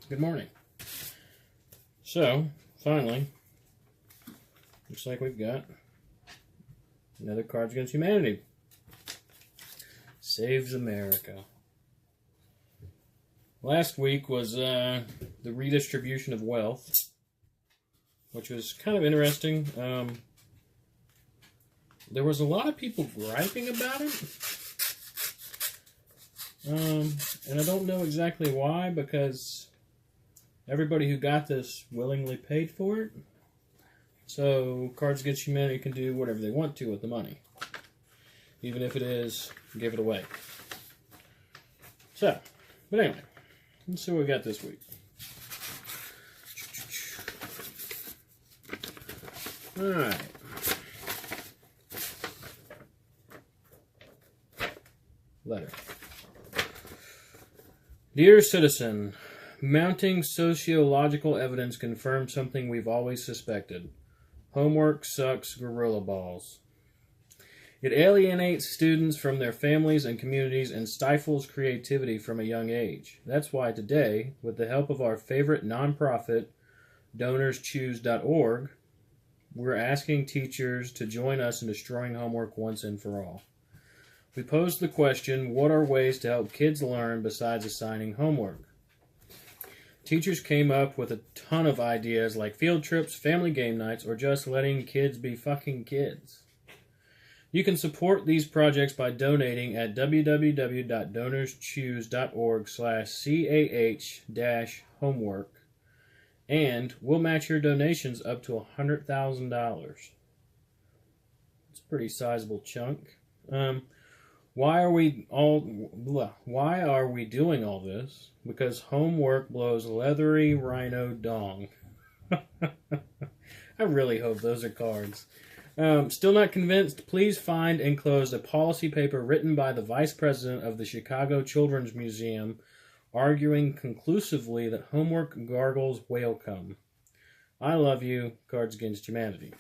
Good morning. So, finally, looks like we've got another Cards Against Humanity. Saves America. Last week was the redistribution of wealth, which was kind of interesting. There was a lot of people griping about it. And I don't know exactly why, because everybody who got this willingly paid for it. So Cards Against Humanity can do whatever they want to with the money. Even if it is, give it away. So, but anyway, let's see what we got this week. Alright. Letter. Dear citizen, mounting sociological evidence confirms something we've always suspected. Homework sucks gorilla balls. It alienates students from their families and communities and stifles creativity from a young age. That's why today, with the help of our favorite nonprofit, DonorsChoose.org, we're asking teachers to join us in destroying homework once and for all. We posed the question, what are ways to help kids learn besides assigning homework? Teachers came up with a ton of ideas like field trips, family game nights, or just letting kids be fucking kids. You can support these projects by donating at www.donorschoose.org/CAH-homework, and we'll match your donations up to $100,000. It's a pretty sizable chunk. Why are we doing all this? Because homework blows leathery rhino dong. I really hope those are cards. Still not convinced? Please find enclosed a policy paper written by the vice president of the Chicago Children's Museum arguing conclusively that homework gargles whale cum. I love you, Cards Against Humanity.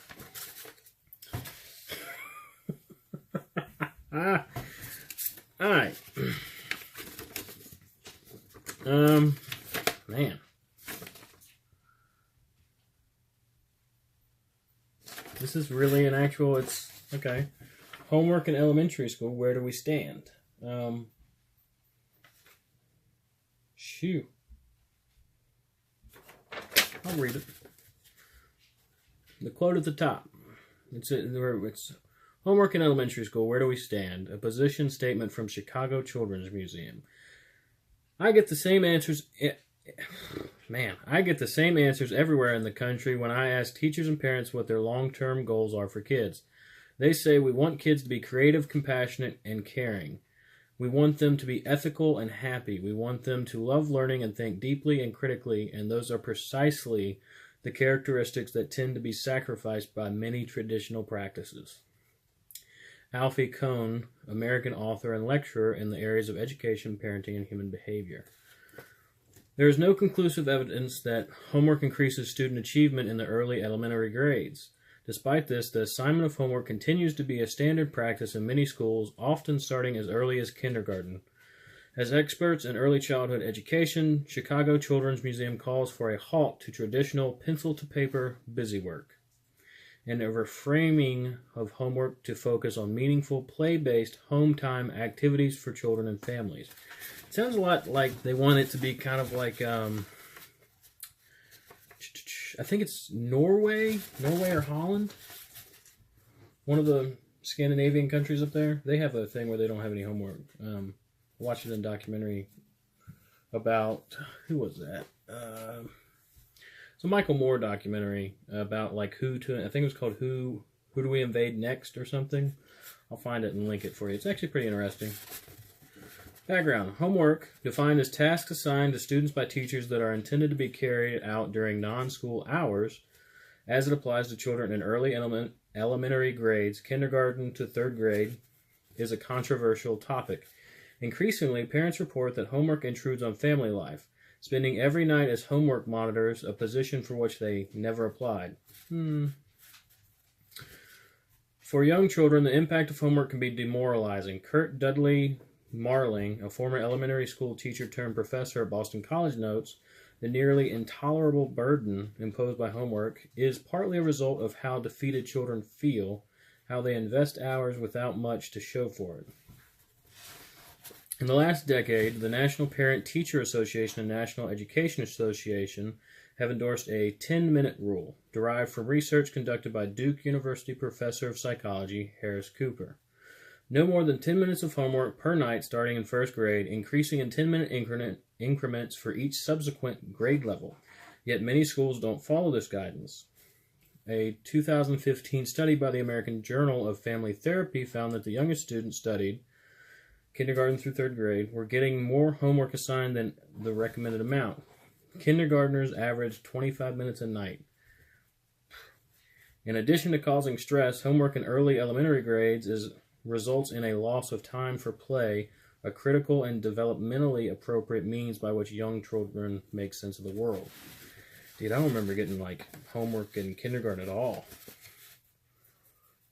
Alright. Man. This is really an actual, it's, okay. Homework in elementary school, where do we stand? Shoo. I'll read it. The quote at the top. It's Homework in elementary school, where do we stand? A position statement from Chicago Children's Museum. I get the same answers everywhere in the country when I ask teachers and parents what their long-term goals are for kids. They say we want kids to be creative, compassionate, and caring. We want them to be ethical and happy. We want them to love learning and think deeply and critically, and those are precisely the characteristics that tend to be sacrificed by many traditional practices. Alfie Kohn, American author and lecturer in the areas of education, parenting, and human behavior. There is no conclusive evidence that homework increases student achievement in the early elementary grades. Despite this, the assignment of homework continues to be a standard practice in many schools, often starting as early as kindergarten. As experts in early childhood education, Chicago Children's Museum calls for a halt to traditional pencil-to-paper busy work and a reframing of homework to focus on meaningful, play-based, home time activities for children and families. It sounds a lot like they want it to be kind of like, I think it's Norway or Holland. One of the Scandinavian countries up there. They have a thing where they don't have any homework. Watched it in a documentary about, who was that? It's a Micheal Moore documentary about like I think it was called Who Do We Invade Next or something. I'll find it and link it for you. It's actually pretty interesting. Background. Homework, defined as tasks assigned to students by teachers that are intended to be carried out during non-school hours, as it applies to children in early elementary grades, kindergarten to third grade, is a controversial topic. Increasingly, parents report that homework intrudes on family life, spending every night as homework monitors, a position for which they never applied. For young children, the impact of homework can be demoralizing. Kurt Dudley Marling, a former elementary school teacher turned professor at Boston College, notes, The nearly intolerable burden imposed by homework is partly a result of how defeated children feel, how they invest hours without much to show for it. In the last decade, the National Parent-Teacher Association and National Education Association have endorsed a 10-minute rule, derived from research conducted by Duke University professor of psychology Harris Cooper. No more than 10 minutes of homework per night starting in first grade, increasing in 10-minute increments for each subsequent grade level. Yet many schools don't follow this guidance. A 2015 study by the American Journal of Family Therapy found that the youngest students studied, kindergarten through third grade, were getting more homework assigned than the recommended amount. Kindergartners averaged 25 minutes a night. In addition to causing stress, homework in early elementary grades results in a loss of time for play, a critical and developmentally appropriate means by which young children make sense of the world. Dude, I don't remember getting, homework in kindergarten at all.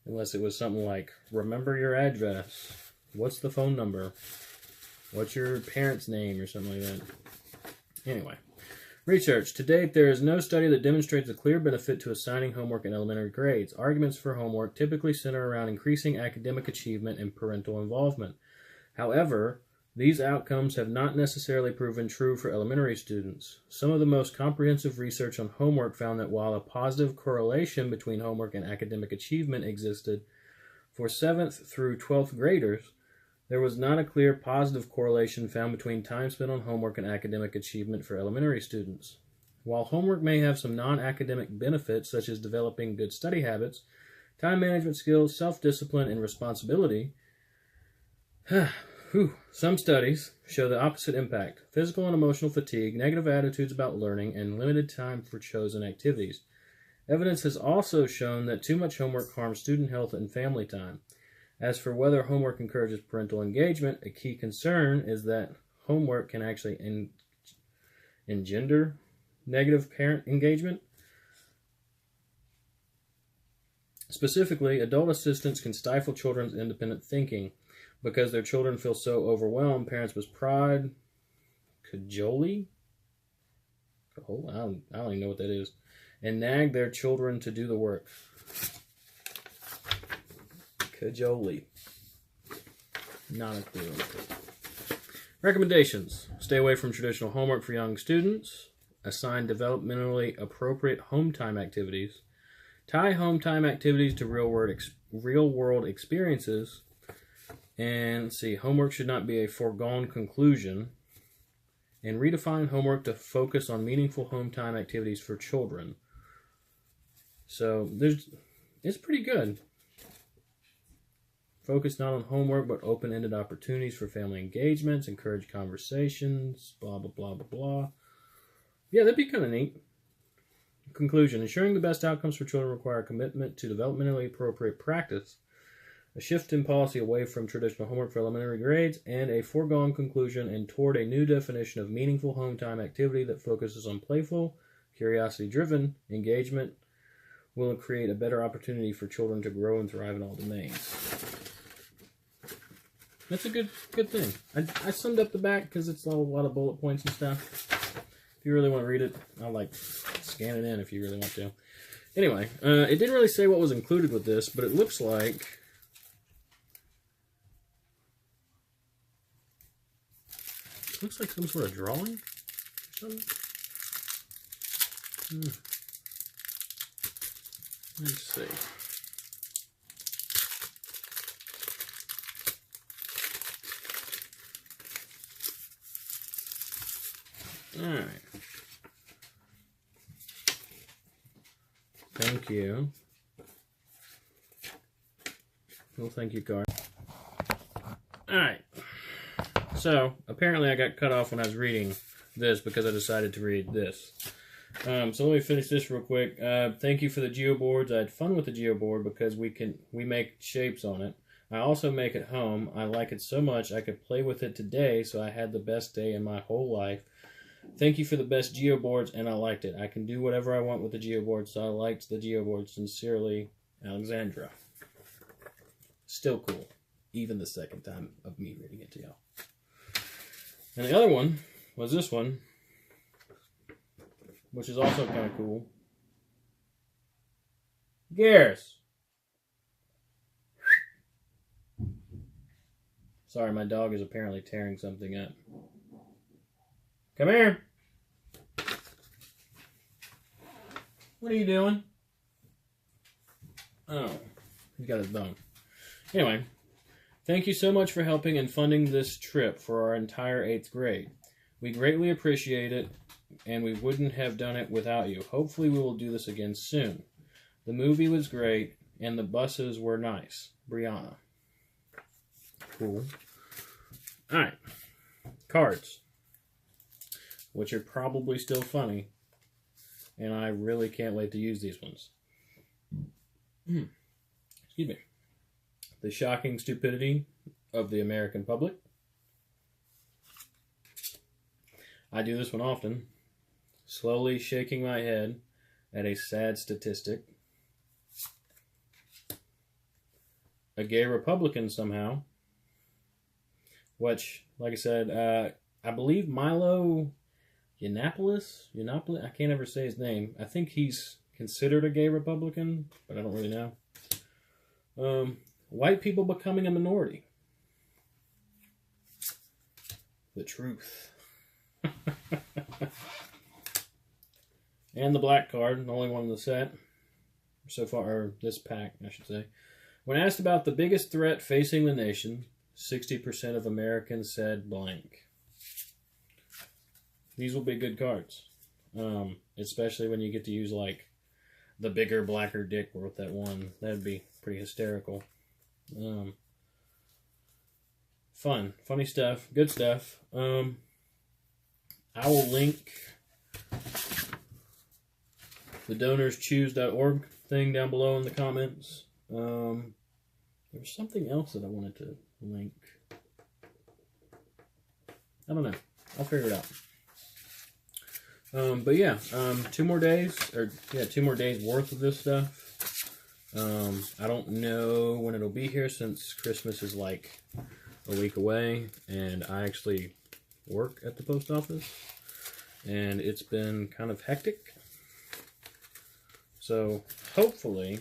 Unless it was something like, remember your address, what's the phone number, what's your parent's name, or something like that. Anyway. Research. To date, there is no study that demonstrates a clear benefit to assigning homework in elementary grades. Arguments for homework typically center around increasing academic achievement and parental involvement. However, these outcomes have not necessarily proven true for elementary students. Some of the most comprehensive research on homework found that while a positive correlation between homework and academic achievement existed for 7th through 12th graders, there was not a clear positive correlation found between time spent on homework and academic achievement for elementary students. While homework may have some non-academic benefits, such as developing good study habits, time management skills, self-discipline, and responsibility, some studies show the opposite impact: physical and emotional fatigue, negative attitudes about learning, and limited time for chosen activities. Evidence has also shown that too much homework harms student health and family time. As for whether homework encourages parental engagement, a key concern is that homework can actually engender negative parent engagement. Specifically, adult assistants can stifle children's independent thinking. Because their children feel so overwhelmed, parents must pride, cajole? I don't even know what that is, and nag their children to do the work. Cajole. Not a clue. Recommendations. Stay away from traditional homework for young students. Assign developmentally appropriate home time activities. Tie home time activities to real world experiences. And let's see, homework should not be a foregone conclusion. And redefine homework to focus on meaningful home time activities for children. So it's pretty good. Focus not on homework, but open-ended opportunities for family engagements, encourage conversations, blah, blah, blah, blah, blah. Yeah, that'd be kind of neat. Conclusion. Ensuring the best outcomes for children require commitment to developmentally appropriate practice, a shift in policy away from traditional homework for elementary grades, and a foregone conclusion and toward a new definition of meaningful home time activity that focuses on playful, curiosity-driven engagement will create a better opportunity for children to grow and thrive in all domains. That's a good thing. I summed up the back because it's a lot of bullet points and stuff. If you really want to read it, I'll scan it in if you really want to. Anyway, it didn't really say what was included with this, but it looks like some sort of drawing or something. Let's see. All right. Thank you. Well, thank you, card. All right. So, apparently I got cut off when I was reading this because I decided to read this. So let me finish this real quick. Thank you for the geoboards. I had fun with the geoboard because we make shapes on it. I also make it home. I like it so much I could play with it today, so I had the best day in my whole life. Thank you for the best geoboards, and I liked it. I can do whatever I want with the geoboard, so I liked the geoboard. Sincerely, Alexandra. Still cool, even the second time of me reading it to y'all. And the other one was this one. which is also kind of cool. Gears. Sorry, my dog is apparently tearing something up. Come here. What are you doing? Oh, he's got his bone. Anyway, thank you so much for helping and funding this trip for our entire 8th grade. We greatly appreciate it, and we wouldn't have done it without you. Hopefully we will do this again soon. The movie was great, and the buses were nice. Brianna. Cool. Alright. Cards. Which are probably still funny, and I really can't wait to use these ones. Excuse me. The shocking stupidity of the American public. I do this one often. Slowly shaking my head at a sad statistic. A gay Republican somehow. Which, like I said, I believe Milo Yiannopoulos, I can't ever say his name. I think he's considered a gay Republican, but I don't really know. White people becoming a minority. The truth. And the black card, the only one in the set. So far, or this pack, I should say. When asked about the biggest threat facing the nation, 60% of Americans said blank. These will be good cards. Especially when you get to use, like, the bigger, blacker dick with that one. That'd be pretty hysterical. Fun. Funny stuff. Good stuff. I will link the donorschoose.org thing down below in the comments. There was something else that I wanted to link. I don't know. I'll figure it out. But yeah, 2 more days, 2 more days worth of this stuff. I don't know when it'll be here since Christmas is like a week away, and I actually work at the post office, and it's been kind of hectic. So hopefully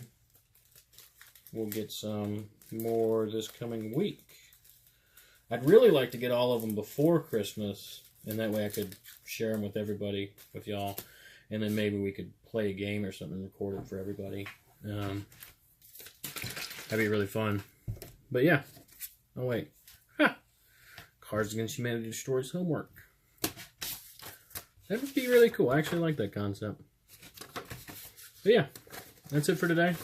we'll get some more this coming week. I'd really like to get all of them before Christmas, and that way I could share them with everybody, with y'all, and then maybe we could play a game or something, record it for everybody. That'd be really fun. But yeah. Oh wait. Ha! Cards Against Humanity Destroys Homework. That would be really cool. I actually like that concept. But yeah, that's it for today.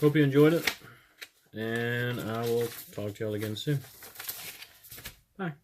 Hope you enjoyed it, and I will talk to y'all again soon. Bye.